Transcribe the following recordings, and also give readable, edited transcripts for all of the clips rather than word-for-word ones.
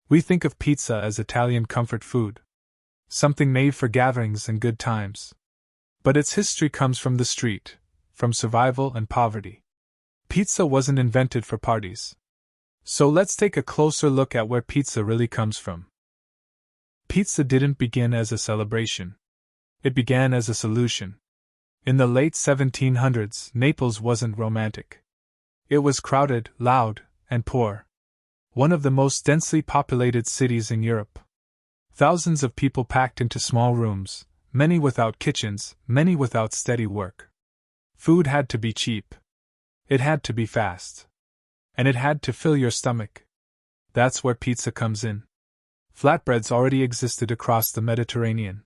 We think of pizza as Italian comfort food, something made for gatherings and good times. But its history comes from the street, from survival and poverty. Pizza wasn't invented for parties. So let's take a closer look at where pizza really comes from. Pizza didn't begin as a celebration. It began as a solution. In the late 1700s, Naples wasn't romantic. It was crowded, loud, and poor. One of the most densely populated cities in Europe. Thousands of people packed into small rooms, many without kitchens, many without steady work. Food had to be cheap. It had to be fast. And it had to fill your stomach. That's where pizza comes in. Flatbreads already existed across the Mediterranean.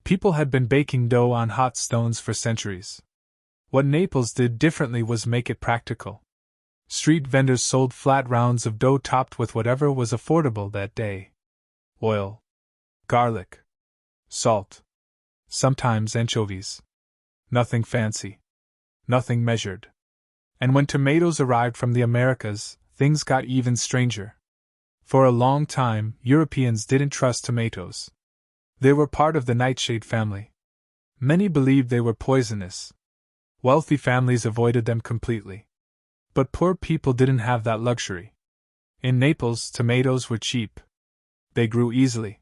People had been baking dough on hot stones for centuries. What Naples did differently was make it practical. Street vendors sold flat rounds of dough topped with whatever was affordable that day. Oil, garlic, salt, sometimes anchovies. Nothing fancy. Nothing measured. And when tomatoes arrived from the Americas, things got even stranger. For a long time, Europeans didn't trust tomatoes. They were part of the nightshade family. Many believed they were poisonous. Wealthy families avoided them completely. But poor people didn't have that luxury. In Naples, tomatoes were cheap. They grew easily.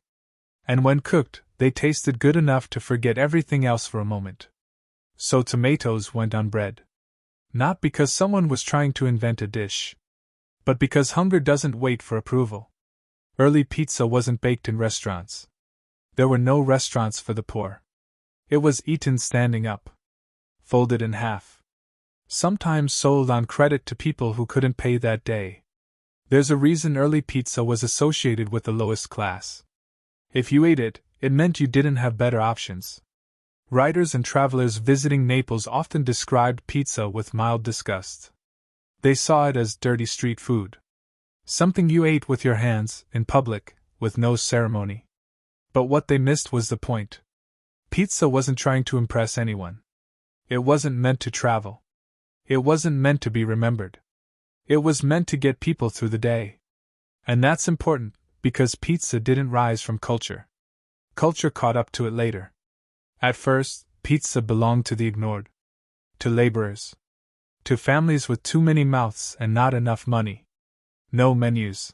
And when cooked, they tasted good enough to forget everything else for a moment. So tomatoes went on bread. Not because someone was trying to invent a dish, but because hunger doesn't wait for approval. Early pizza wasn't baked in restaurants. There were no restaurants for the poor. It was eaten standing up, folded in half. Sometimes sold on credit to people who couldn't pay that day. There's a reason early pizza was associated with the lowest class. If you ate it, it meant you didn't have better options. Writers and travelers visiting Naples often described pizza with mild disgust. They saw it as dirty street food. Something you ate with your hands, in public, with no ceremony. But what they missed was the point. Pizza wasn't trying to impress anyone. It wasn't meant to travel. It wasn't meant to be remembered. It was meant to get people through the day. And that's important, because pizza didn't rise from culture. Culture caught up to it later. At first, pizza belonged to the ignored. To laborers. To families with too many mouths and not enough money. No menus.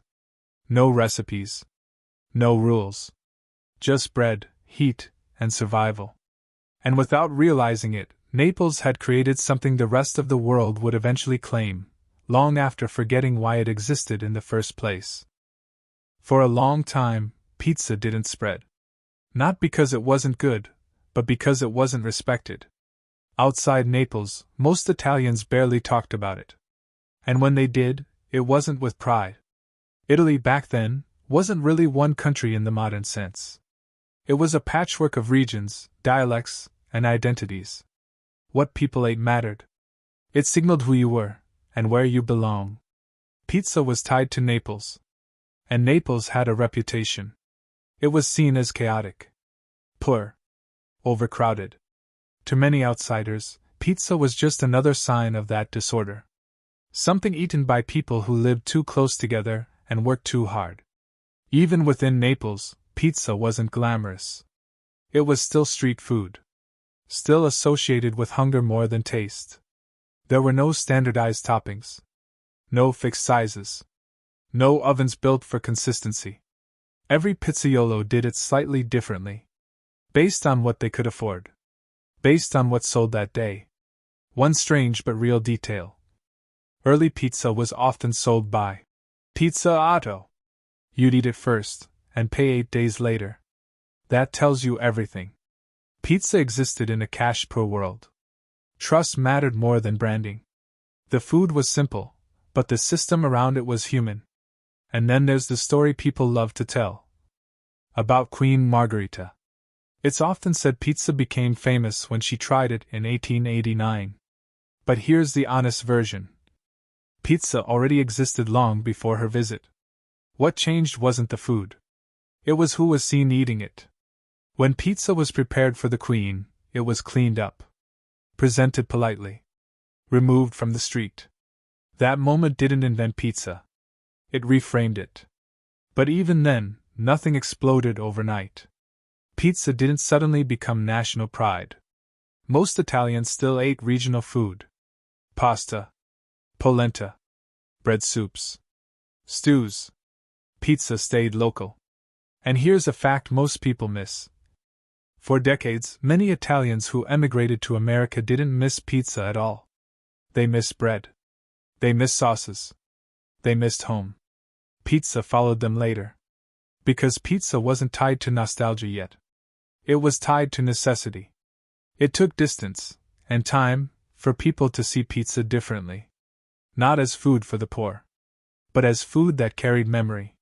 No recipes. No rules. Just bread, heat, and survival. And without realizing it, Naples had created something the rest of the world would eventually claim, long after forgetting why it existed in the first place. For a long time, pizza didn't spread. Not because it wasn't good, but because it wasn't respected. Outside Naples, most Italians barely talked about it. And when they did, it wasn't with pride. Italy back then wasn't really one country in the modern sense. It was a patchwork of regions, dialects, and identities. What people ate mattered. It signaled who you were, and where you belong. Pizza was tied to Naples. And Naples had a reputation. It was seen as chaotic. Poor. Overcrowded. To many outsiders, pizza was just another sign of that disorder. Something eaten by people who lived too close together and worked too hard. Even within Naples, pizza wasn't glamorous. It was still street food. Still associated with hunger more than taste. There were no standardized toppings. No fixed sizes. No ovens built for consistency. Every pizzaiolo did it slightly differently. Based on what they could afford. Based on what sold that day. One strange but real detail. Early pizza was often sold by Pizza Otto. You'd eat it first, and pay 8 days later. That tells you everything. Pizza existed in a cash-poor world. Trust mattered more than branding. The food was simple, but the system around it was human. And then there's the story people love to tell. About Queen Margherita. It's often said pizza became famous when she tried it in 1889. But here's the honest version. Pizza already existed long before her visit. What changed wasn't the food. It was who was seen eating it. When pizza was prepared for the Queen, it was cleaned up. Presented politely. Removed from the street. That moment didn't invent pizza. It reframed it. But even then, nothing exploded overnight. Pizza didn't suddenly become national pride. Most Italians still ate regional food: pasta, polenta, bread soups, stews. Pizza stayed local. And here's a fact most people miss. For decades, many Italians who emigrated to America didn't miss pizza at all. They missed bread. They missed sauces. They missed home. Pizza followed them later. Because pizza wasn't tied to nostalgia yet. It was tied to necessity. It took distance and time for people to see pizza differently. Not as food for the poor, but as food that carried memory.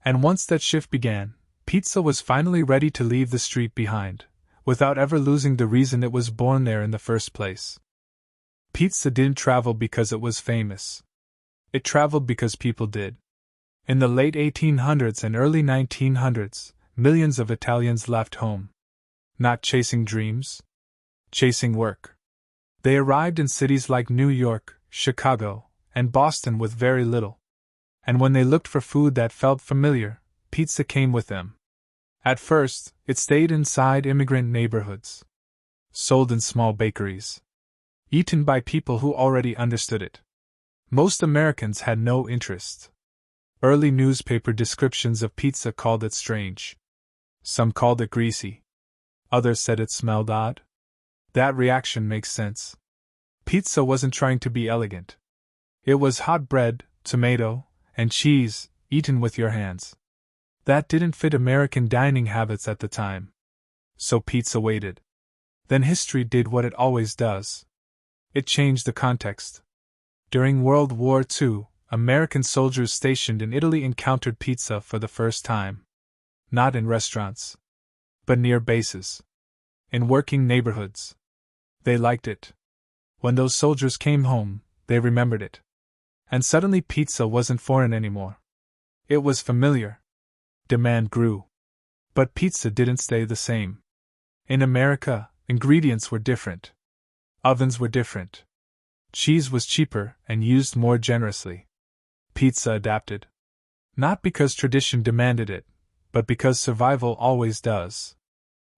And once that shift began, pizza was finally ready to leave the street behind, without ever losing the reason it was born there in the first place. Pizza didn't travel because it was famous. It traveled because people did. In the late 1800s and early 1900s, millions of Italians left home. Not chasing dreams, chasing work. They arrived in cities like New York, Chicago, and Boston with very little. And when they looked for food that felt familiar, pizza came with them. At first, it stayed inside immigrant neighborhoods. Sold in small bakeries. Eaten by people who already understood it. Most Americans had no interest. Early newspaper descriptions of pizza called it strange. Some called it greasy. Others said it smelled odd. That reaction makes sense. Pizza wasn't trying to be elegant. It was hot bread, tomato, and cheese, eaten with your hands. That didn't fit American dining habits at the time. So pizza waited. Then history did what it always does. It changed the context. During World War II, American soldiers stationed in Italy encountered pizza for the first time. Not in restaurants, but near bases. In working neighborhoods. They liked it. When those soldiers came home, they remembered it. And suddenly pizza wasn't foreign anymore. It was familiar. Demand grew. But pizza didn't stay the same. In America, ingredients were different. Ovens were different. Cheese was cheaper and used more generously. Pizza adapted. Not because tradition demanded it, but because survival always does.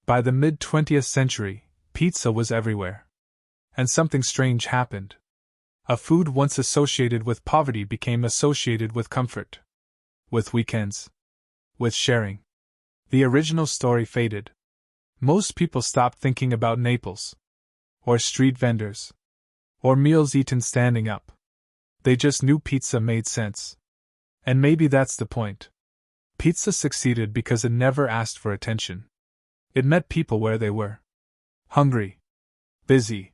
By the mid-20th century, pizza was everywhere. And something strange happened. A food once associated with poverty became associated with comfort. With weekends. With sharing. The original story faded. Most people stopped thinking about Naples. Or street vendors. Or meals eaten standing up. They just knew pizza made sense. And maybe that's the point. Pizza succeeded because it never asked for attention. It met people where they were. Hungry. Busy.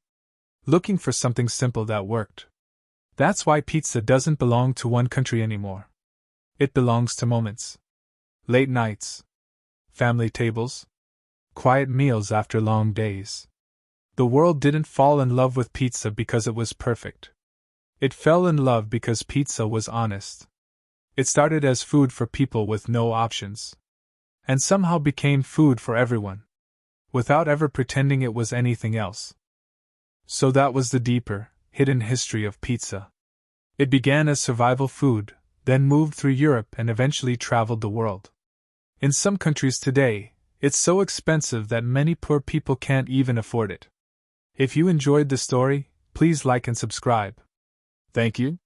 Looking for something simple that worked. That's why pizza doesn't belong to one country anymore. It belongs to moments. Late nights. Family tables. Quiet meals after long days. The world didn't fall in love with pizza because it was perfect. It fell in love because pizza was honest. It started as food for people with no options. And somehow became food for everyone. Without ever pretending it was anything else. So that was the deeper, hidden history of pizza. It began as survival food, then moved through Europe and eventually traveled the world. In some countries today, it's so expensive that many poor people can't even afford it. If you enjoyed the story, please like and subscribe. Thank you.